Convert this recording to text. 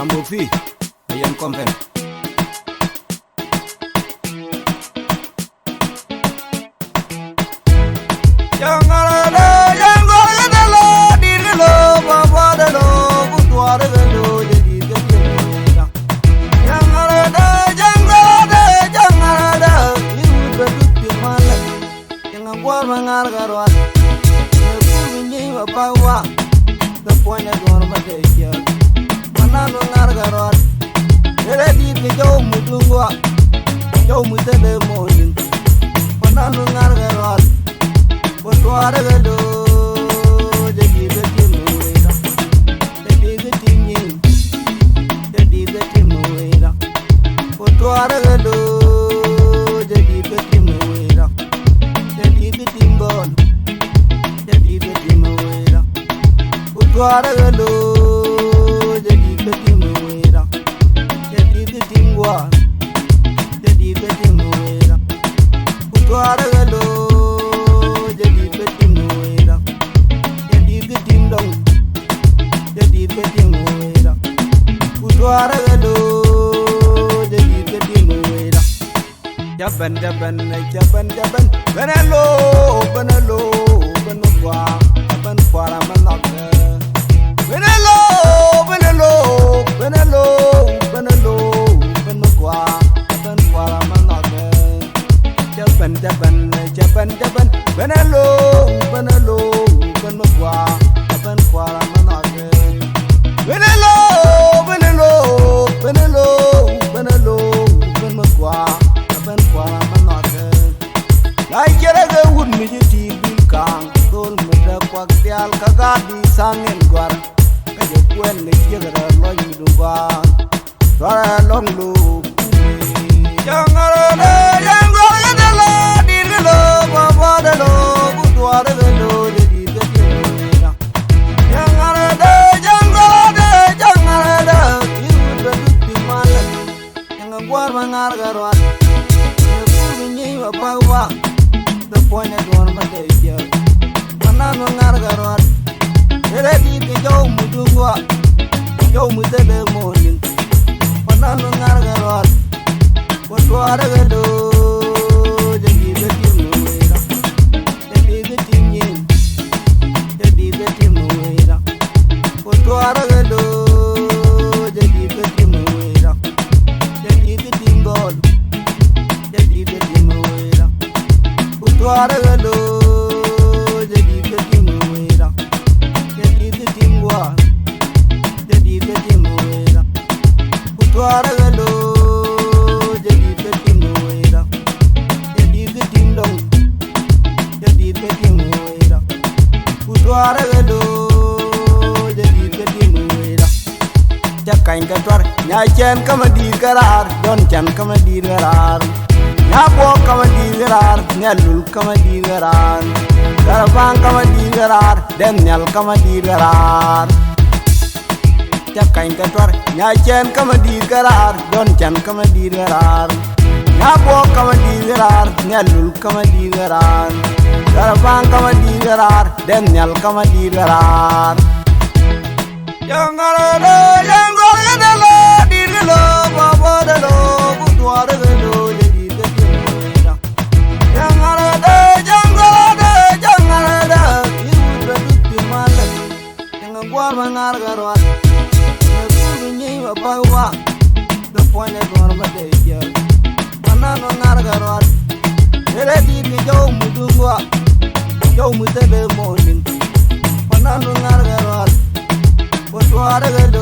Sambo fi ayen konven Jangara jangara de lo dirlo baba de lo butwar de lo jadi gajira Jangara iru beduti malak jangan buat mengar garwan bunyi bawa the point at one of the year Manano ngar garwan ele di ke jauh mudungwa jauh mutade morning Manano ngar garwan butwar de lo jadi gajira jadi gajini jadi gajimura butwar de lo jadi gajimura jadi gajimgon jadi gajimura butwar de lo jadi gajimura jadi gajimgwa jadi gajimura butwar de lo jadi gajimura jadi gajimdong jadi gajimura butwar de lo jadi gajimura jaban benelo benugwa ben kwara manaka benelo benugwa ben kwara manaka jaban benelo benugwa ben kwara manaka benelo benugwa ben kwara manaka lai kere ge wud mi ti bil kang dol mi da kwak dial ka ga di sangen gwar ka je kwen ne jegara lo mi du gwa dora long lu jangara de lo dir lo baba de lo butwar de lo de di de jangara de iru da dutti malak jangan gwar mangar garwan bunyi bawa the point at one of the year Manano ngar garwan ele di ke jauh mudungwa jauh mutade morning Manano ngar garwan butwar de lo jadi gajimura jadi gajimyin jadi gajimura butwar de lo jadi gajimura jadi gajimgol jadi gajimura butwar de lo jadi gajimura jadi gajimgwa jadi gajimura butwar de lo jadi gajimura jadi gajimdong jadi gajimura butwar de lo jadi gajimura jakain katwar nyachen kama di garar don chan kama di garar nyabo kama di garar nyalul kama di garar garabang kama di garar den nyal kama di garar jakain katwar nyachen kama di garar don chan kama di garar nyabo kama di garar nyalul kama di garar garabang kama di garar den nyal kama di garar jangara de lo dirlo baba de lo butwar de lo jadi gajimura jangara de iru beduti malak jangan gwar mangar garwan bunyi bawa the point at one of the year Manano ngar garwan ele di ke jauh mudungwa jauh mutade morning Manano ngar garwan butwar de lo